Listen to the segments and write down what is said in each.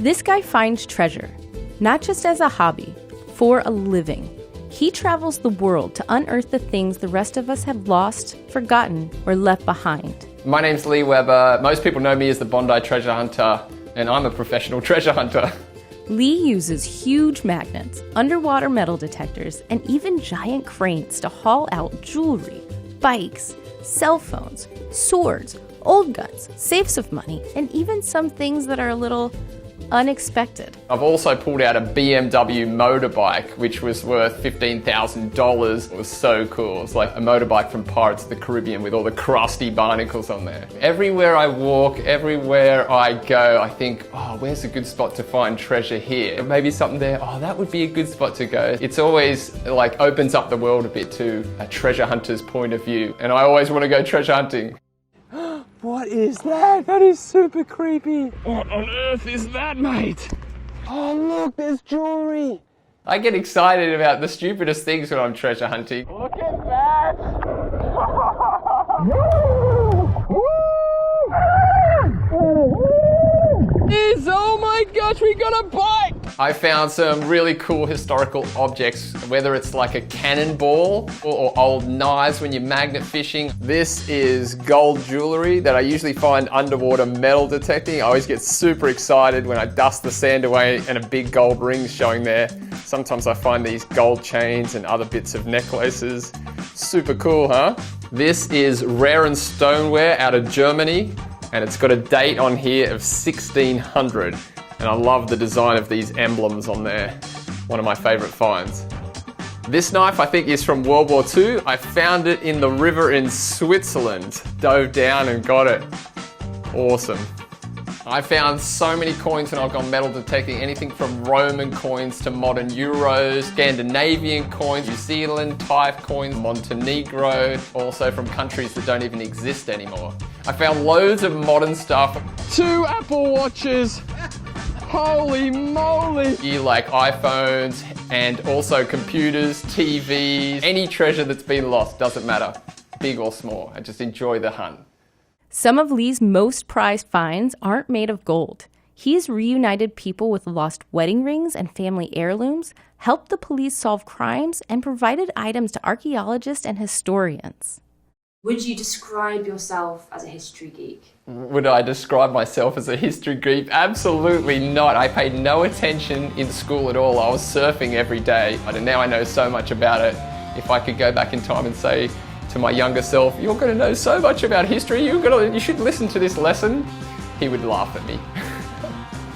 This guy finds treasure, not just as a hobby, for a living. He travels the world to unearth the things the rest of us have lost, forgotten, or left behind. My name's Lee Weber. Most people know me as the Bondi treasure hunter, and I'm a professional treasure hunter. Lee uses huge magnets, underwater metal detectors, and even giant cranes to haul out jewelry, bikes, cell phones, swords, old guns, safes of money, and even some things that are a little unexpected. I've also pulled out a BMW motorbike, which was worth $15,000. It was so cool. It's like a motorbike from Pirates of the Caribbean with all the crusty barnacles on there. Everywhere I walk, everywhere I go, I think, oh, where's a good spot to find treasure here? Maybe something there, oh, that would be a good spot to go. It's always like opens up the world a bit to a treasure hunter's point of view. And I always want to go treasure hunting. What is that? That is super creepy. What on earth is that, mate? Oh, look, there's jewelry. I get excited about the stupidest things when I'm treasure hunting. Look at that. Oh my gosh, we got a bike! I found some really cool historical objects, whether it's like a cannonball or old knives when you're magnet fishing. This is gold jewelry that I usually find underwater metal detecting. I always get super excited when I dust the sand away and a big gold ring's showing there. Sometimes I find these gold chains and other bits of necklaces. Super cool, huh? This is rare and stoneware out of Germany, and it's got a date on here of 1600. And I love the design of these emblems on there. One of my favorite finds. This knife I think is from World War II. I found it in the river in Switzerland. Dove down and got it. Awesome. I found so many coins when I've gone metal detecting, anything from Roman coins to modern euros, Scandinavian coins, New Zealand type coins, Montenegro, also from countries that don't even exist anymore. I found loads of modern stuff. 2 Apple Watches. Holy moly! You like iPhones and also computers, TVs, any treasure that's been lost, doesn't matter, big or small. I just enjoy the hunt. Some of Lee's most prized finds aren't made of gold. He's reunited people with lost wedding rings and family heirlooms, helped the police solve crimes, and provided items to archaeologists and historians. Would you describe yourself as a history geek? Would I describe myself as a history geek? Absolutely not. I paid no attention in school at all. I was surfing every day. And now I know so much about it. If I could go back in time and say to my younger self, you're going to know so much about history, you should listen to this lesson, he would laugh at me.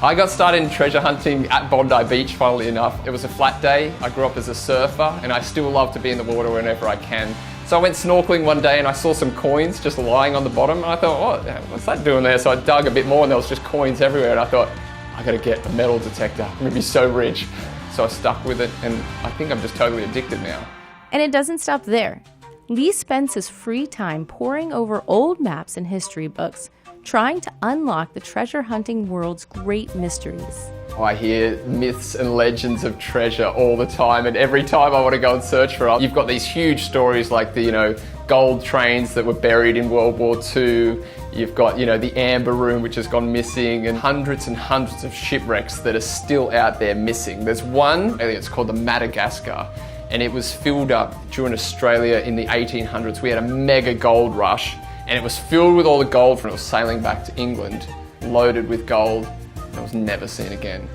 I got started in treasure hunting at Bondi Beach, funnily enough. It was a flat day. I grew up as a surfer and I still love to be in the water whenever I can. So I went snorkeling one day and I saw some coins just lying on the bottom and I thought, oh, what's that doing there? So I dug a bit more and there was just coins everywhere and I thought, I gotta get a metal detector. I'm gonna be so rich. So I stuck with it and I think I'm just totally addicted now. And it doesn't stop there. Lee spends his free time poring over old maps and history books, trying to unlock the treasure hunting world's great mysteries. I hear myths and legends of treasure all the time, and every time I want to go and search for it, you've got these huge stories like the, gold trains that were buried in World War II. You've got, the Amber Room, which has gone missing, and hundreds of shipwrecks that are still out there missing. There's one, I think it's called the Madagascar, and it was filled up during Australia in the 1800s. We had a mega gold rush, and it was filled with all the gold from it was sailing back to England, loaded with gold. It was never seen again.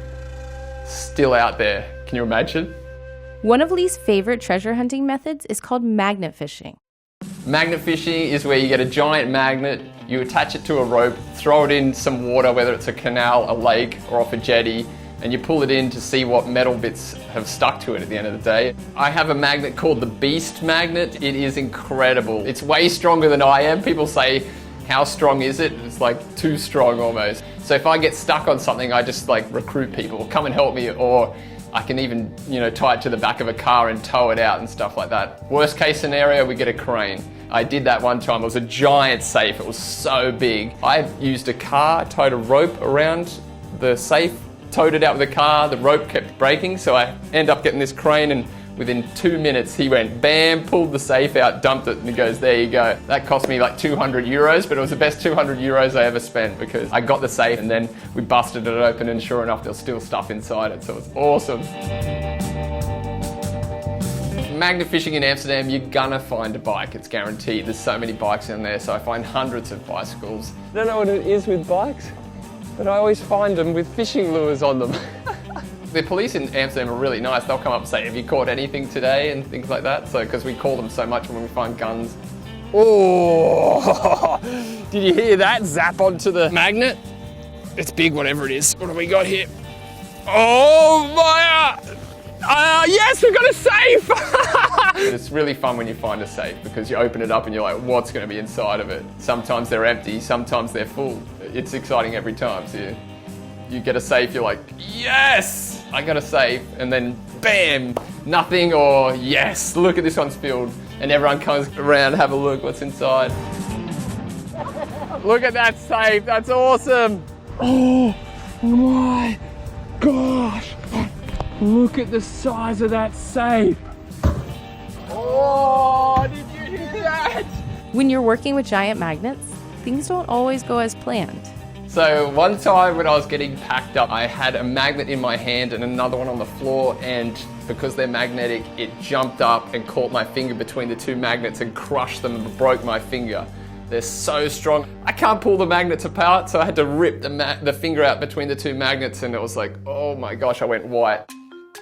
Still out there. Can you imagine? One of Lee's favorite treasure hunting methods is called magnet fishing. Magnet fishing is where you get a giant magnet, you attach it to a rope, throw it in some water, whether it's a canal, a lake, or off a jetty, and you pull it in to see what metal bits have stuck to it at the end of the day. I have a magnet called the Beast magnet. It is incredible. It's way stronger than I am. People say, how strong is it? It's like too strong almost. So if I get stuck on something, I just recruit people, come and help me, or I can even, tie it to the back of a car and tow it out and stuff like that. Worst case scenario, we get a crane. I did that one time. It was a giant safe. It was so big. I used a car, tied a rope around the safe, towed it out with the car. The rope kept breaking, so I ended up getting this crane and Within 2 minutes, he went bam, pulled the safe out, dumped it, and he goes, there you go. That cost me like 200 euros, but it was the best 200 euros I ever spent because I got the safe and then we busted it open and sure enough, there's still stuff inside it, so it's awesome. Magnet fishing in Amsterdam, you're gonna find a bike, it's guaranteed. There's so many bikes in there, so I find hundreds of bicycles. I don't know what it is with bikes, but I always find them with fishing lures on them. The police in Amsterdam are really nice. They'll come up and say, have you caught anything today? And things like that. So, because we call them so much when we find guns. Oh, did you hear that? Zap onto the magnet. It's big, whatever it is. What have we got here? Oh my, yes, we got a safe. It's really fun when you find a safe because you open it up and you're like, what's going to be inside of it? Sometimes they're empty, sometimes they're full. It's exciting every time. So you get a safe, you're like, yes! I got a safe, and then bam, nothing, or yes, look at this one's filled. And everyone comes around, have a look what's inside. Look at that safe, that's awesome. Oh my gosh. Look at the size of that safe. Oh, did you hear that? When you're working with giant magnets, things don't always go as planned. So one time when I was getting packed up, I had a magnet in my hand and another one on the floor, and because they're magnetic, it jumped up and caught my finger between the two magnets and crushed them and broke my finger. They're so strong. I can't pull the magnets apart, so I had to rip the finger out between the two magnets, and it was like, oh my gosh, I went white.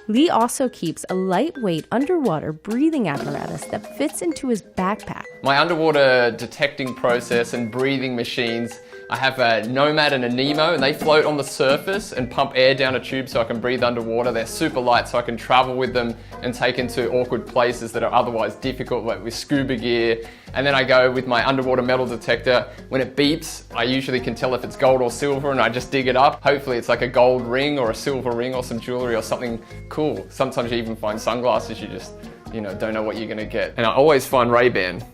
Lee also keeps a lightweight underwater breathing apparatus that fits into his backpack. My underwater detecting process and breathing machines, I have a Nomad and a Nemo, and they float on the surface and pump air down a tube so I can breathe underwater. They're super light, so I can travel with them and take into awkward places that are otherwise difficult, like with scuba gear. And then I go with my underwater metal detector. When it beeps, I usually can tell if it's gold or silver, and I just dig it up. Hopefully it's like a gold ring or a silver ring or some jewelry or something cool. Sometimes you even find sunglasses, you just, don't know what you're gonna get. And I always find Ray-Ban.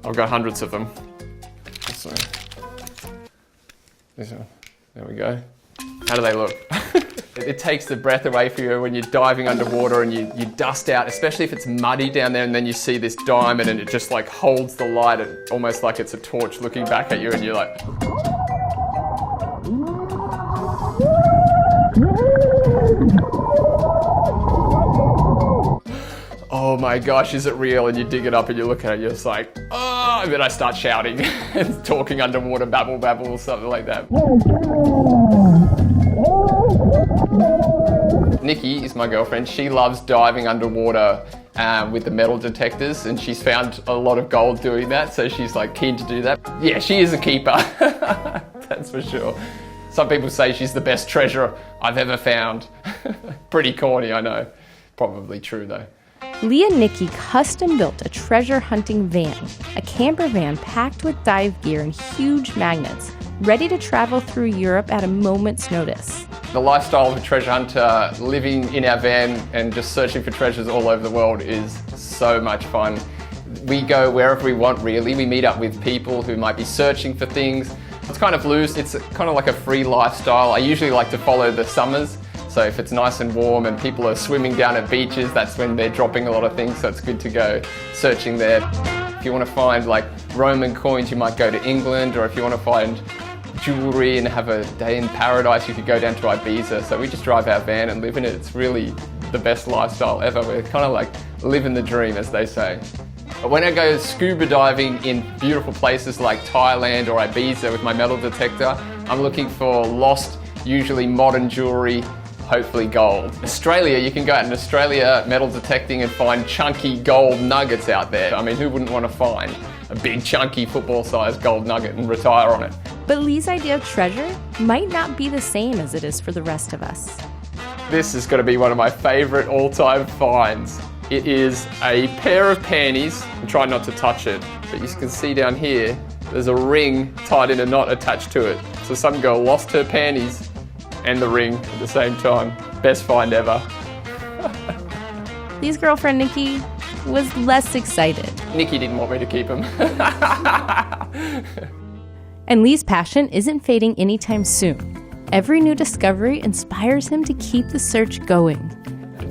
I've got hundreds of them. So, there we go. How do they look? It takes the breath away from you when you're diving underwater and you dust out, especially if it's muddy down there, and then you see this diamond and it just like holds the light, almost like it's a torch looking back at you, and you're like... oh my gosh, is it real? And you dig it up and you look at it and you're just like, oh, and then I start shouting and talking underwater, babble, or something like that. Nikki is my girlfriend. She loves diving underwater with the metal detectors, and she's found a lot of gold doing that, so she's like keen to do that. Yeah, she is a keeper, that's for sure. Some people say she's the best treasure I've ever found. Pretty corny, I know. Probably true though. Lee and Nikki custom built a treasure hunting van, a camper van packed with dive gear and huge magnets, ready to travel through Europe at a moment's notice. The lifestyle of a treasure hunter, living in our van and just searching for treasures all over the world, is so much fun. We go wherever we want, really. We meet up with people who might be searching for things. It's kind of loose, it's kind of like a free lifestyle. I usually like to follow the summers. So if it's nice and warm and people are swimming down at beaches, that's when they're dropping a lot of things, so it's good to go searching there. If you want to find like Roman coins, you might go to England, or if you want to find jewelry and have a day in paradise, you could go down to Ibiza. So we just drive our van and live in it. It's really the best lifestyle ever. We're kind of like living the dream, as they say. But when I go scuba diving in beautiful places like Thailand or Ibiza with my metal detector, I'm looking for lost, usually modern jewelry, hopefully gold. Australia, you can go out in Australia metal detecting and find chunky gold nuggets out there. I mean, who wouldn't want to find a big chunky football-sized gold nugget and retire on it? But Lee's idea of treasure might not be the same as it is for the rest of us. This is going to be one of my favorite all-time finds. It is a pair of panties. I'm trying not to touch it, but you can see down here, there's a ring tied in a knot attached to it. So some girl lost her panties and the ring at the same time. Best find ever. Lee's girlfriend Nikki was less excited. Nikki didn't want me to keep them. And Lee's passion isn't fading anytime soon. Every new discovery inspires him to keep the search going.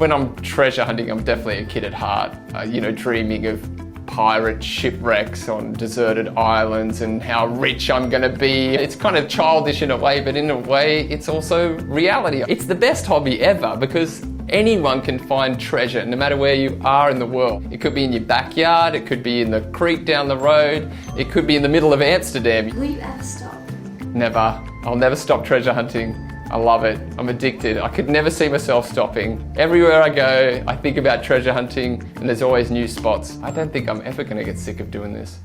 When I'm treasure hunting, I'm definitely a kid at heart, dreaming of pirate shipwrecks on deserted islands and how rich I'm going to be. It's kind of childish in a way, but in a way it's also reality. It's the best hobby ever because anyone can find treasure no matter where you are in the world. It could be in your backyard, it could be in the creek down the road, it could be in the middle of Amsterdam. Will you ever stop? Never. I'll never stop treasure hunting. I love it. I'm addicted. I could never see myself stopping. Everywhere I go, I think about treasure hunting and there's always new spots. I don't think I'm ever going to get sick of doing this.